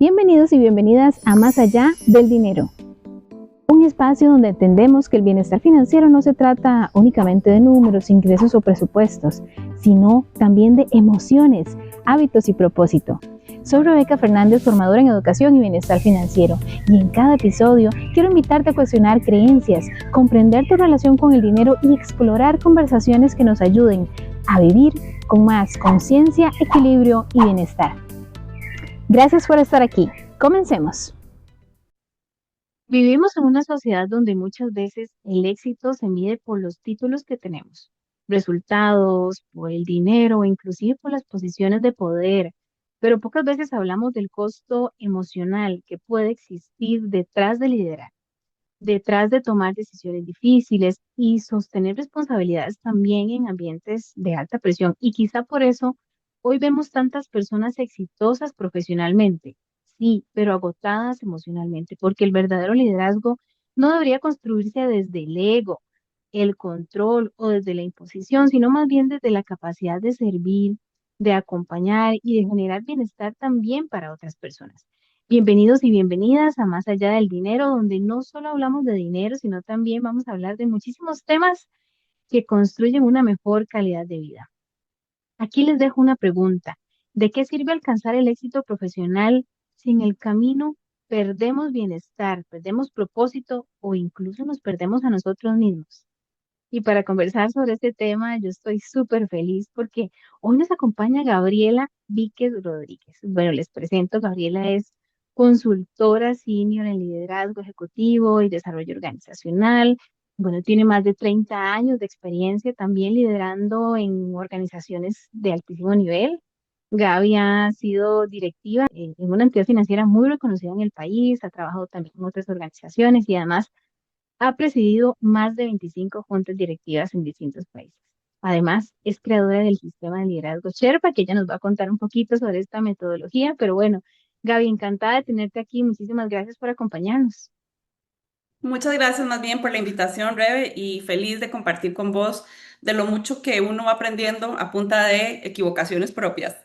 Bienvenidos y bienvenidas a Más allá del dinero, un espacio donde entendemos que el bienestar financiero no se trata únicamente de números, ingresos o presupuestos, sino también de emociones, hábitos y propósito. Soy Rebeca Fernández, formadora en educación y bienestar financiero, y en cada episodio quiero invitarte a cuestionar creencias, comprender tu relación con el dinero y explorar conversaciones que nos ayuden a vivir con más conciencia, equilibrio y bienestar. Gracias por estar aquí. Comencemos. Vivimos en una sociedad donde muchas veces el éxito se mide por los títulos que tenemos, resultados, por el dinero o inclusive por las posiciones de poder, pero pocas veces hablamos del costo emocional que puede existir detrás de liderar, detrás de tomar decisiones difíciles y sostener responsabilidades también en ambientes de alta presión. Y quizá por eso hoy vemos tantas personas exitosas profesionalmente, sí, pero agotadas emocionalmente, porque el verdadero liderazgo no debería construirse desde el ego, el control o desde la imposición, sino más bien desde la capacidad de servir, de acompañar y de generar bienestar también para otras personas. Bienvenidos y bienvenidas a Más allá del dinero, donde no solo hablamos de dinero, sino también vamos a hablar de muchísimos temas que construyen una mejor calidad de vida. Aquí les dejo una pregunta. ¿De qué sirve alcanzar el éxito profesional si en el camino perdemos bienestar, perdemos propósito o incluso nos perdemos a nosotros mismos? Y para conversar sobre este tema, yo estoy súper feliz porque hoy nos acompaña Gabriela Víquez Rodríguez. Bueno, les presento, Gabriela es consultora senior en liderazgo ejecutivo y desarrollo organizacional. Bueno, tiene más de 30 años de experiencia también liderando en organizaciones de altísimo nivel. Gaby ha sido directiva en una entidad financiera muy reconocida en el país, ha trabajado también en otras organizaciones y además ha presidido más de 25 juntas directivas en distintos países. Además, es creadora del sistema de liderazgo Sherpa, que ella nos va a contar un poquito sobre esta metodología. Pero bueno, Gaby, encantada de tenerte aquí. Muchísimas gracias por acompañarnos. Muchas gracias más bien por la invitación, Rebe, y feliz de compartir con vos de lo mucho que uno va aprendiendo a punta de equivocaciones propias.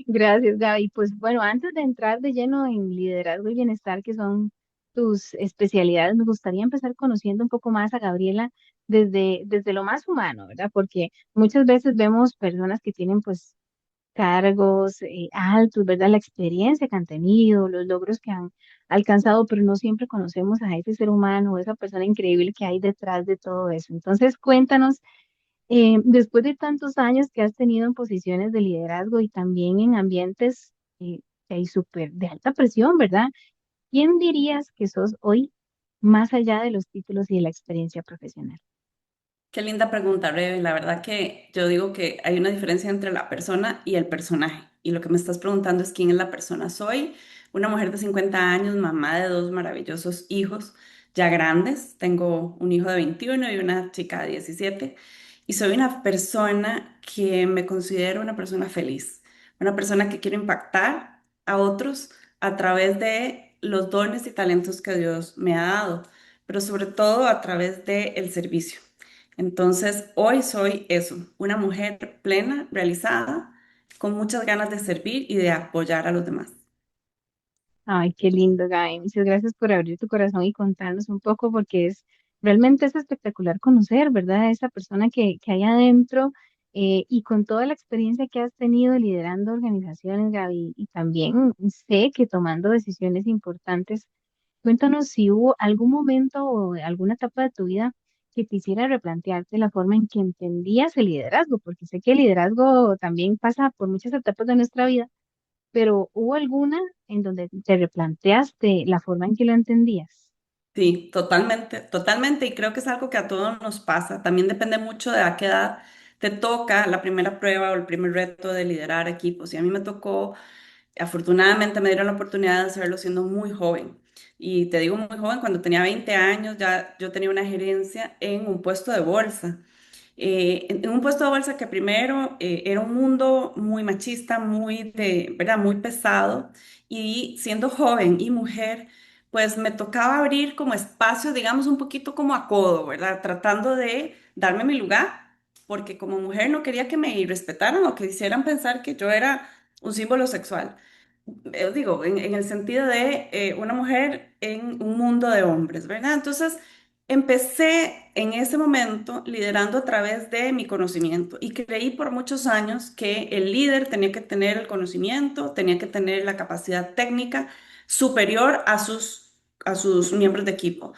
Gracias, Gaby. Pues bueno, antes de entrar de lleno en liderazgo y bienestar, que son tus especialidades, me gustaría empezar conociendo un poco más a Gabriela desde lo más humano, ¿verdad? Porque muchas veces vemos personas que tienen pues cargos altos, ¿verdad? La experiencia que han tenido, los logros que han alcanzado, pero no siempre conocemos a ese ser humano o esa persona increíble que hay detrás de todo eso. Entonces, cuéntanos, después de tantos años que has tenido en posiciones de liderazgo y también en ambientes que hay súper de alta presión, ¿verdad? ¿Quién dirías que sos hoy más allá de los títulos y de la experiencia profesional? Qué linda pregunta, Rebe. La verdad que yo digo que hay una diferencia entre la persona y el personaje. Y lo que me estás preguntando es quién es la persona. Soy una mujer de 50 años, mamá de dos maravillosos hijos ya grandes. Tengo un hijo de 21 y una chica de 17. Y soy una persona que me considero una persona feliz, una persona que quiere impactar a otros a través de los dones y talentos que Dios me ha dado, pero sobre todo a través del servicio. Entonces, hoy soy eso, una mujer plena, realizada, con muchas ganas de servir y de apoyar a los demás. Ay, qué lindo, Gaby. Muchas gracias por abrir tu corazón y contarnos un poco, porque realmente es espectacular conocer, ¿verdad? Esa persona que hay adentro y con toda la experiencia que has tenido liderando organizaciones, Gaby, y también sé que tomando decisiones importantes. Cuéntanos si hubo algún momento o alguna etapa de tu vida que te hiciera replantearte la forma en que entendías el liderazgo, porque sé que el liderazgo también pasa por muchas etapas de nuestra vida, pero ¿hubo alguna en donde te replanteaste la forma en que lo entendías? Sí, totalmente, totalmente. Y creo que es algo que a todos nos pasa. También depende mucho de a qué edad te toca la primera prueba o el primer reto de liderar equipos. Y a mí me tocó, afortunadamente me dieron la oportunidad de hacerlo siendo muy joven. Y te digo muy joven, cuando tenía 20 años ya yo tenía una gerencia en un puesto de bolsa. En un puesto de bolsa que primero era un mundo muy machista, muy de, ¿verdad? Muy pesado. Y siendo joven y mujer, pues me tocaba abrir como espacio, digamos, un poquito como a codo, ¿verdad? Tratando de darme mi lugar, porque como mujer no quería que me irrespetaran o que hicieran pensar que yo era un símbolo sexual. digo, en el sentido de una mujer en un mundo de hombres, ¿verdad? Entonces, empecé en ese momento liderando a través de mi conocimiento y creí por muchos años que el líder tenía que tener el conocimiento, tenía que tener la capacidad técnica superior a sus miembros de equipo.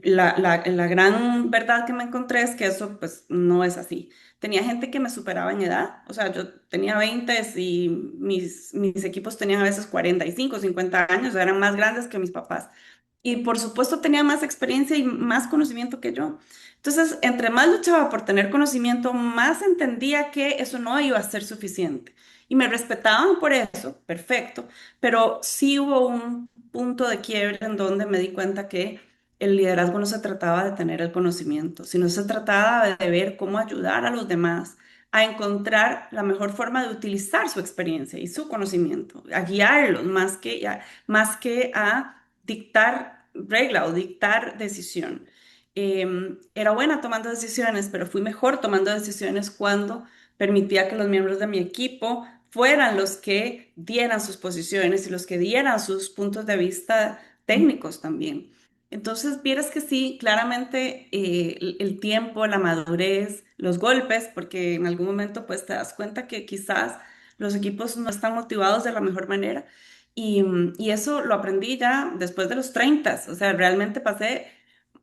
La gran verdad que me encontré es que eso pues no es así. Tenía gente que me superaba en edad, o sea, yo tenía 20 y mis equipos tenían a veces 45, 50 años, eran más grandes que mis papás. Y por supuesto tenía más experiencia y más conocimiento que yo. Entonces, entre más luchaba por tener conocimiento, más entendía que eso no iba a ser suficiente. Y me respetaban por eso, perfecto, pero sí hubo un punto de quiebre en donde me di cuenta que el liderazgo no se trataba de tener el conocimiento, sino se trataba de ver cómo ayudar a los demás a encontrar la mejor forma de utilizar su experiencia y su conocimiento, a guiarlos más que a dictar regla o dictar decisión. Era buena tomando decisiones, pero fui mejor tomando decisiones cuando permitía que los miembros de mi equipo fueran los que dieran sus posiciones y los que dieran sus puntos de vista técnicos también. Entonces, vieras que sí, claramente el tiempo, la madurez, los golpes, porque en algún momento pues te das cuenta que quizás los equipos no están motivados de la mejor manera y eso lo aprendí ya después de los 30, o sea, realmente pasé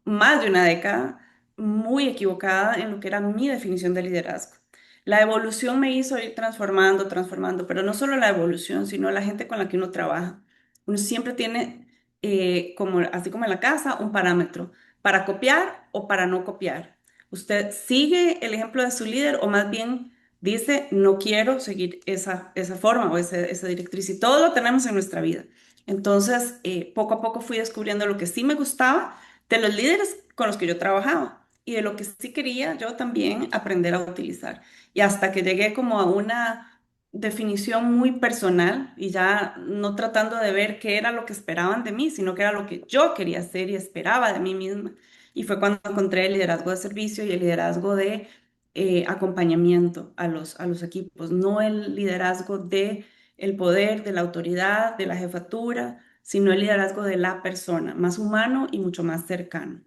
más de una década muy equivocada en lo que era mi definición de liderazgo. La evolución me hizo ir transformando, transformando, pero no solo la evolución, sino la gente con la que uno trabaja. Uno siempre tiene, como, así como en la casa, un parámetro para copiar o para no copiar. Usted sigue el ejemplo de su líder o más bien dice, no quiero seguir esa forma o esa directriz y todo lo tenemos en nuestra vida. Entonces, poco a poco fui descubriendo lo que sí me gustaba de los líderes con los que yo trabajaba y de lo que sí quería yo también aprender a utilizar. Y hasta que llegué como a una definición muy personal y ya no tratando de ver qué era lo que esperaban de mí, sino que era lo que yo quería hacer y esperaba de mí misma. Y fue cuando encontré el liderazgo de servicio y el liderazgo de acompañamiento a los equipos, no el liderazgo de el poder, de la autoridad, de la jefatura, sino el liderazgo de la persona, más humano y mucho más cercano.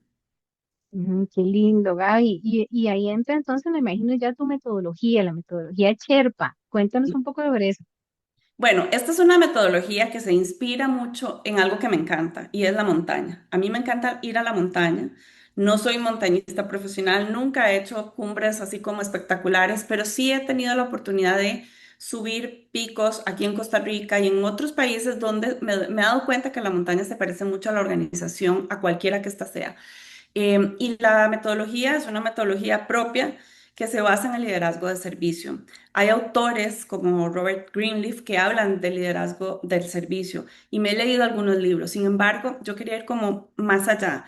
Qué lindo, Gaby. Y ahí entra entonces, me imagino ya tu metodología, la metodología Sherpa. Cuéntanos un poco sobre eso. Bueno, esta es una metodología que se inspira mucho en algo que me encanta y es la montaña. A mí me encanta ir a la montaña. No soy montañista profesional, nunca he hecho cumbres así como espectaculares, pero sí he tenido la oportunidad de subir picos aquí en Costa Rica y en otros países donde me he dado cuenta que la montaña se parece mucho a la organización, a cualquiera que ésta sea. Y la metodología es una metodología propia que se basa en el liderazgo de servicio. Hay autores como Robert Greenleaf que hablan del liderazgo del servicio y me he leído algunos libros. Sin embargo, yo quería ir como más allá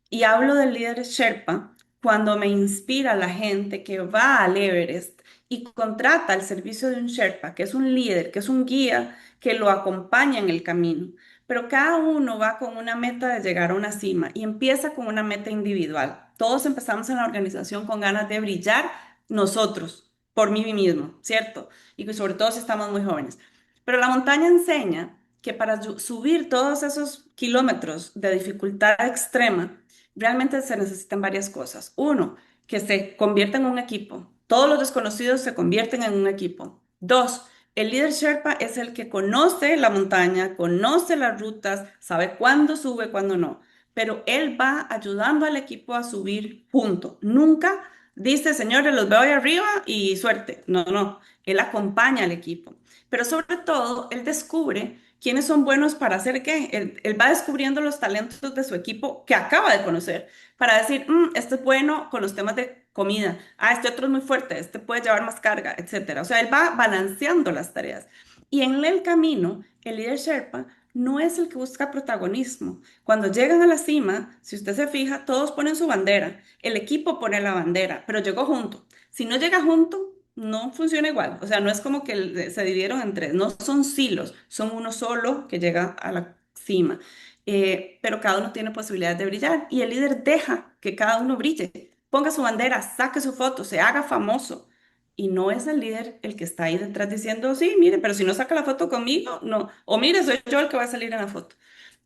y hablo del líder Sherpa cuando me inspira la gente que va al Everest y contrata el servicio de un Sherpa, que es un líder, que es un guía que lo acompaña en el camino, pero cada uno va con una meta de llegar a una cima y empieza con una meta individual. Todos empezamos en la organización con ganas de brillar nosotros, por mí mismo, ¿cierto? Y sobre todo si estamos muy jóvenes. Pero la montaña enseña que para subir todos esos kilómetros de dificultad extrema, realmente se necesitan varias cosas. Uno, que se convierta en un equipo. Todos los desconocidos se convierten en un equipo. Dos, el líder Sherpa es el que conoce la montaña, conoce las rutas, sabe cuándo sube, cuándo no, pero él va ayudando al equipo a subir junto. Nunca dice, señores, los veo ahí arriba y suerte. No, no, él acompaña al equipo. Pero sobre todo, él descubre quiénes son buenos para hacer qué. Él va descubriendo los talentos de su equipo que acaba de conocer para decir, este es bueno con los temas de comida, este otro es muy fuerte, este puede llevar más carga, etcétera. O sea, él va balanceando las tareas. Y en el camino, el líder Sherpa no es el que busca protagonismo. Cuando llegan a la cima, si usted se fija, todos ponen su bandera, el equipo pone la bandera, pero llegó junto. Si no llega junto, no funciona igual. O sea, no es como que se dividieron en tres, no son silos, son uno solo que llega a la cima. Pero cada uno tiene posibilidades de brillar y el líder deja que cada uno brille. Ponga su bandera, saque su foto, se haga famoso. Y no es el líder el que está ahí detrás diciendo, sí, mire, pero si no saca la foto conmigo, no. O mire, soy yo el que va a salir en la foto.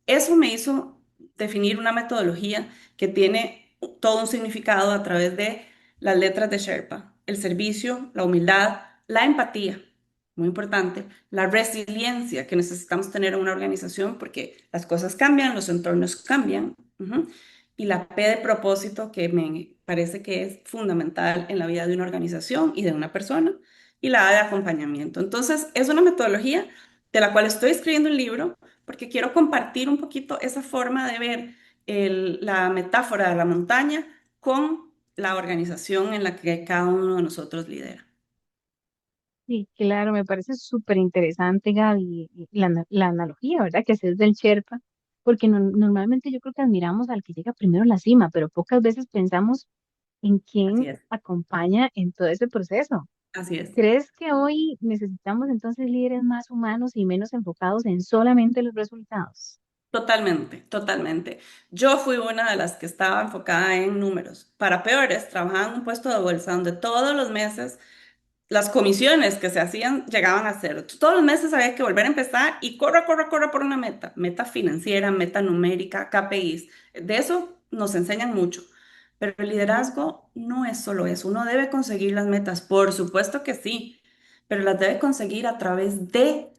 Eso me hizo definir una metodología que tiene todo un significado a través de las letras de Sherpa, el servicio, la humildad, la empatía, muy importante, la resiliencia que necesitamos tener en una organización porque las cosas cambian, los entornos cambian, y la P de propósito que me parece que es fundamental en la vida de una organización y de una persona, y la A de acompañamiento. Entonces, es una metodología de la cual estoy escribiendo un libro porque quiero compartir un poquito esa forma de ver la metáfora de la montaña con la organización en la que cada uno de nosotros lidera. Sí, claro, me parece súper interesante, Gaby, y la analogía, ¿verdad? Que haces del Sherpa, porque normalmente yo creo que admiramos al que llega primero a la cima, pero pocas veces pensamos en Así quién es, acompaña en todo ese proceso. así es. ¿Crees que hoy necesitamos entonces líderes más humanos y menos enfocados en solamente los resultados? Totalmente, totalmente. Yo fui una de las que estaba enfocada en números. Para peores, trabajaba en un puesto de bolsa donde todos los meses las comisiones que se hacían llegaban a cero. Todos los meses había que volver a empezar y corre, corre, corre por una meta, meta financiera, meta numérica, KPIs. De eso nos enseñan mucho. Pero el liderazgo no es solo eso. Uno debe conseguir las metas, por supuesto que sí, pero las debe conseguir a través de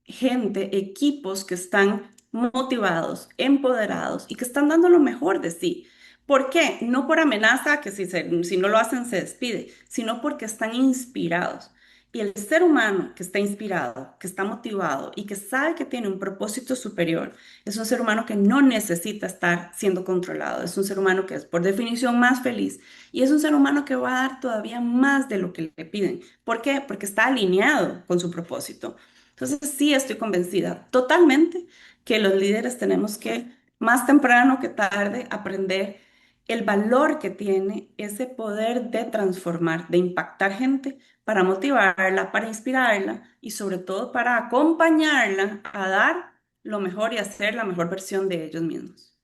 gente, equipos que están motivados, empoderados y que están dando lo mejor de sí. ¿Por qué? No por amenaza, que si no lo hacen se despide, sino porque están inspirados. Y el ser humano que está inspirado, que está motivado y que sabe que tiene un propósito superior, es un ser humano que no necesita estar siendo controlado. Es un ser humano que es por definición más feliz y es un ser humano que va a dar todavía más de lo que le piden. ¿Por qué? Porque está alineado con su propósito. Entonces sí estoy convencida totalmente que los líderes tenemos que, más temprano que tarde, aprender el valor que tiene ese poder de transformar, de impactar gente para motivarla, para inspirarla y sobre todo para acompañarla a dar lo mejor y a ser la mejor versión de ellos mismos.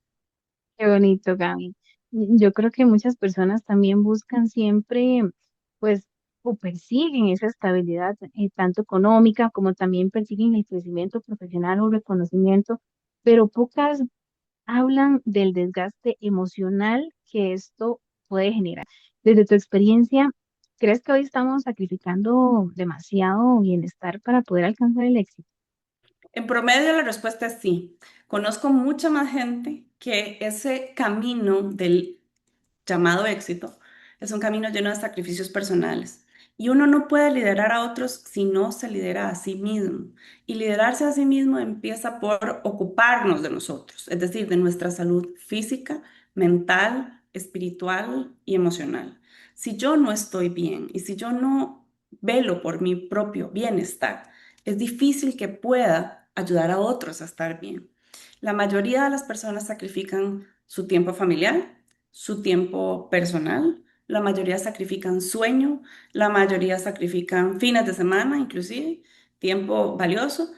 Qué bonito, Gaby. Yo creo que muchas personas también buscan siempre, pues, o persiguen esa estabilidad, tanto económica como también persiguen el crecimiento profesional o reconocimiento, pero pocas hablan del desgaste emocional que esto puede generar. Desde tu experiencia, ¿crees que hoy estamos sacrificando demasiado bienestar para poder alcanzar el éxito? En promedio la respuesta es sí. Conozco mucha más gente que ese camino del llamado éxito, es un camino lleno de sacrificios personales. Y uno no puede liderar a otros si no se lidera a sí mismo. Y liderarse a sí mismo empieza por ocuparnos de nosotros, es decir, de nuestra salud física, mental, espiritual y emocional. Si yo no estoy bien y si yo no velo por mi propio bienestar, es difícil que pueda ayudar a otros a estar bien. La mayoría de las personas sacrifican su tiempo familiar, su tiempo personal, la mayoría sacrifican sueño, la mayoría sacrifican fines de semana, inclusive, tiempo valioso,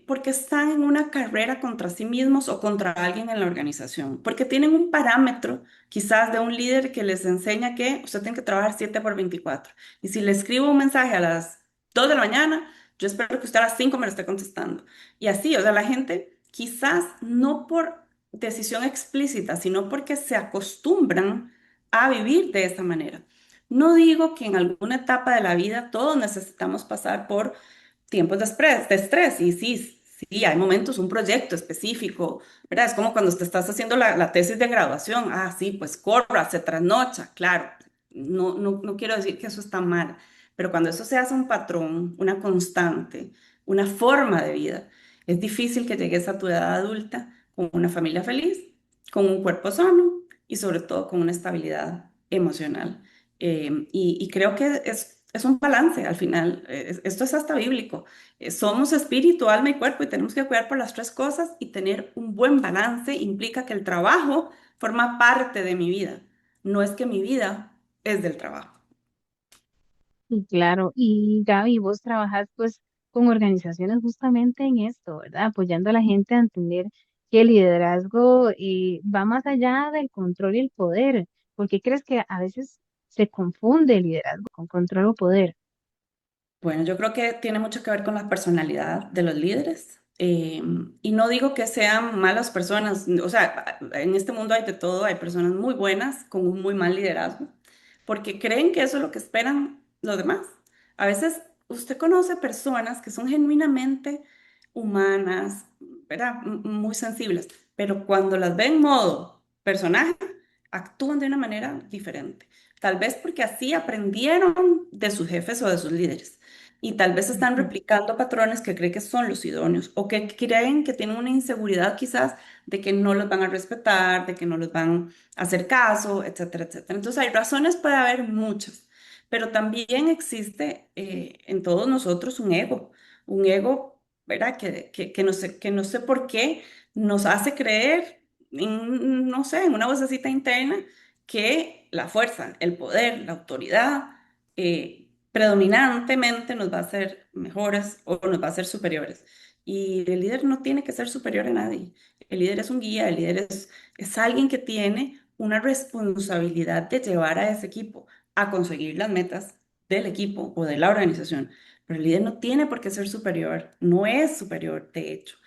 porque están en una carrera contra sí mismos o contra alguien en la organización, porque tienen un parámetro quizás de un líder que les enseña que usted tiene que trabajar 7 por 24. Y si le escribo un mensaje a las 2 de la mañana, yo espero que usted a las 5 me lo esté contestando. Y así, o sea, la gente quizás no por decisión explícita, sino porque se acostumbran a vivir de esa manera. No digo que en alguna etapa de la vida todos necesitamos pasar por tiempos de estrés, y sí, sí, hay momentos, un proyecto específico, ¿verdad? Es como cuando te estás haciendo la tesis de graduación, sí, pues corra, se trasnocha, claro, no quiero decir que eso está mal, pero cuando eso se hace un patrón, una constante, una forma de vida, es difícil que llegues a tu edad adulta con una familia feliz, con un cuerpo sano y sobre todo con una estabilidad emocional. Y creo que es un balance al final. Esto es hasta bíblico. Somos espíritu, alma y cuerpo y tenemos que cuidar por las tres cosas y tener un buen balance implica que el trabajo forma parte de mi vida. No es que mi vida es del trabajo. Y claro, y Gaby, vos trabajas pues con organizaciones justamente en esto, ¿verdad? Apoyando a la gente a entender que el liderazgo va más allá del control y el poder. ¿Por qué crees que a veces se confunde el liderazgo con control o poder. Bueno, yo creo que tiene mucho que ver con la personalidad de los líderes. Y no digo que sean malas personas, o sea, en este mundo hay de todo, hay personas muy buenas con un muy mal liderazgo, porque creen que eso es lo que esperan los demás. A veces usted conoce personas que son genuinamente humanas, ¿verdad? Muy sensibles, pero cuando las ve en modo personaje, actúan de una manera diferente. Tal vez porque así aprendieron de sus jefes o de sus líderes. Y tal vez están Ujú. replicando patrones que creen que son los idóneos o que creen que tienen una inseguridad quizás de que no los van a respetar, de que no los van a hacer caso, etcétera, etcétera. Entonces hay razones para haber muchas, pero también existe en todos nosotros un ego, ¿verdad? Que no sé por qué nos hace creer, no sé, en una vocecita interna que la fuerza, el poder, la autoridad predominantemente nos va a hacer mejores o nos va a hacer superiores. Y el líder no tiene que ser superior a nadie. El líder es un guía, el líder es alguien que tiene una responsabilidad de llevar a ese equipo a conseguir las metas del equipo o de la organización. Pero el líder no tiene por qué ser superior, no es superior, de hecho.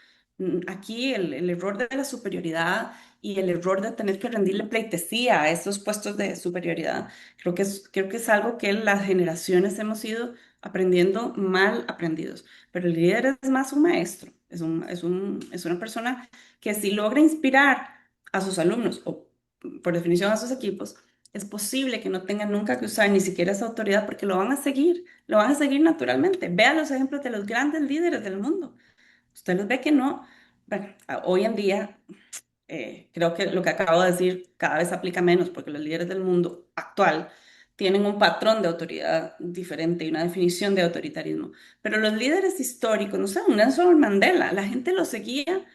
Aquí el error de la superioridad y el error de tener que rendirle pleitesía a esos puestos de superioridad, creo que es algo que las generaciones hemos ido aprendiendo mal aprendidos. Pero el líder es más un maestro, es una persona que si logra inspirar a sus alumnos o por definición a sus equipos, es posible que no tengan nunca que usar ni siquiera esa autoridad porque lo van a seguir naturalmente. Vea los ejemplos de los grandes líderes del mundo. Usted los ve que no, bueno, hoy en día creo que lo que acabo de decir cada vez aplica menos porque los líderes del mundo actual tienen un patrón de autoridad diferente y una definición de autoritarismo. Pero los líderes históricos, no sé, un Nelson Mandela, la gente lo seguía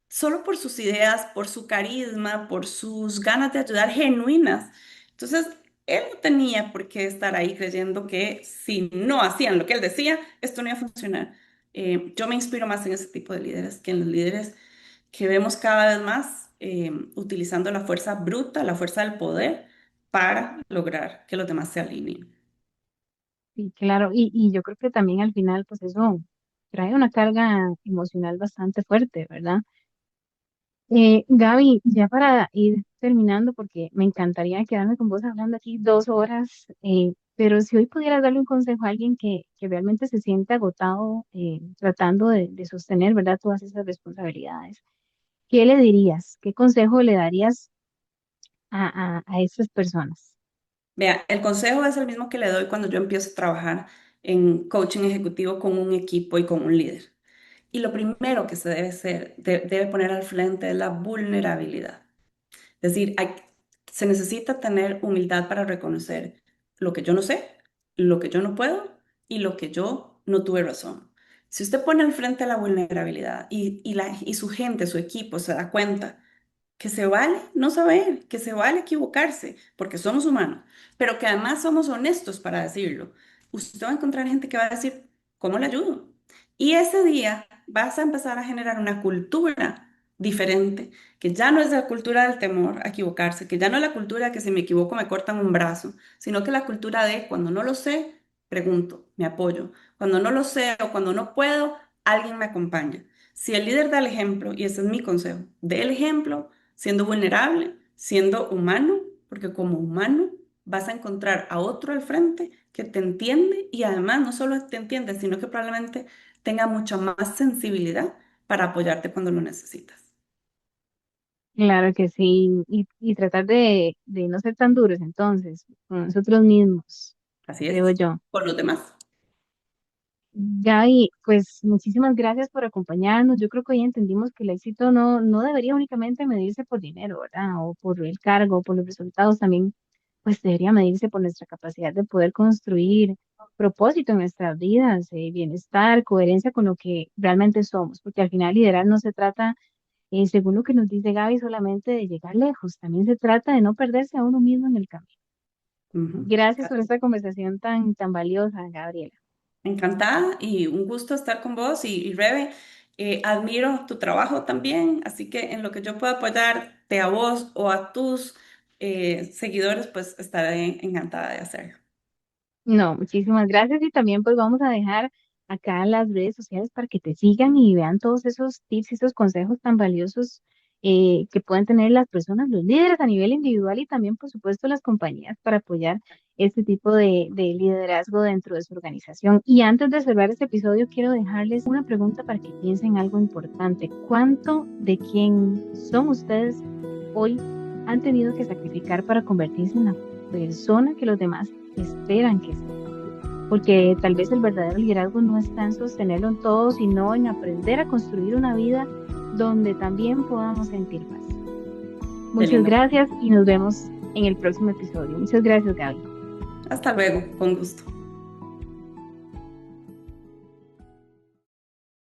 solo por sus ideas, por su carisma, por sus ganas de ayudar genuinas. Entonces, él no tenía por qué estar ahí creyendo que si no hacían lo que él decía, esto no iba a funcionar. Yo me inspiro más en ese tipo de líderes que en los líderes que vemos cada vez más utilizando la fuerza bruta, la fuerza del poder para lograr que los demás se alineen. Y claro, y yo creo que también al final, pues eso trae una carga emocional bastante fuerte, ¿verdad? Gaby, ya para ir terminando, porque me encantaría quedarme con vos hablando aquí 2 horas, pero si hoy pudieras darle un consejo a alguien que realmente se siente agotado tratando de sostener, ¿verdad? Todas esas responsabilidades, ¿qué le dirías? ¿Qué consejo le darías a esas personas? Vea, el consejo es el mismo que le doy cuando yo empiezo a trabajar en coaching ejecutivo con un equipo y con un líder. Y lo primero que se debe hacer, debe poner al frente es la vulnerabilidad. Es decir, se necesita tener humildad para reconocer lo que yo no sé, lo que yo no puedo y lo que yo no tuve razón. Si usted pone al frente la vulnerabilidad y su gente, su equipo se da cuenta que se vale no saber, que se vale equivocarse, porque somos humanos, pero que además somos honestos para decirlo. Usted va a encontrar gente que va a decir, ¿cómo le ayudo? Y ese día vas a empezar a generar una cultura diferente, que ya no es la cultura del temor a equivocarse, que ya no es la cultura que si me equivoco me cortan un brazo, sino que la cultura de cuando no lo sé, pregunto, me apoyo. Cuando no lo sé o cuando no puedo, alguien me acompaña. Si el líder da el ejemplo, y ese es mi consejo, dé el ejemplo siendo vulnerable, siendo humano, porque como humano vas a encontrar a otro al frente que te entiende y además no solo te entiende, sino que probablemente tenga mucha más sensibilidad para apoyarte cuando lo necesitas. Claro que sí, y tratar de no ser tan duros entonces, con nosotros mismos, Así creo es, yo. por los demás. Gaby, pues muchísimas gracias por acompañarnos. Yo creo que hoy entendimos que el éxito no debería únicamente medirse por dinero, ¿verdad? O por el cargo, por los resultados, también pues debería medirse por nuestra capacidad de poder construir propósito en nuestras vidas, bienestar, coherencia con lo que realmente somos, porque al final liderar no se trata, según lo que nos dice Gaby, solamente de llegar lejos, también se trata de no perderse a uno mismo en el camino. Ujú. Gracias por esta conversación tan valiosa, Gabriela. Encantada y un gusto estar con vos y Rebe, admiro tu trabajo también, así que en lo que yo pueda apoyarte a vos o a tus seguidores, pues estaré encantada de hacerlo. No, muchísimas gracias y también pues vamos a dejar acá las redes sociales para que te sigan y vean todos esos tips y esos consejos tan valiosos que pueden tener las personas, los líderes a nivel individual y también por supuesto las compañías para apoyar este tipo de liderazgo dentro de su organización. Y antes de cerrar este episodio, quiero dejarles una pregunta para que piensen algo importante. ¿Cuánto de quién son ustedes hoy han tenido que sacrificar para convertirse en la persona que los demás esperan que sea? Porque tal vez el verdadero liderazgo no está en sostenerlo en todo, sino en aprender a construir una vida donde también podamos sentir paz. Qué Muchas lindo. gracias y nos vemos en el próximo episodio. Muchas gracias, Gaby. Hasta luego, con gusto.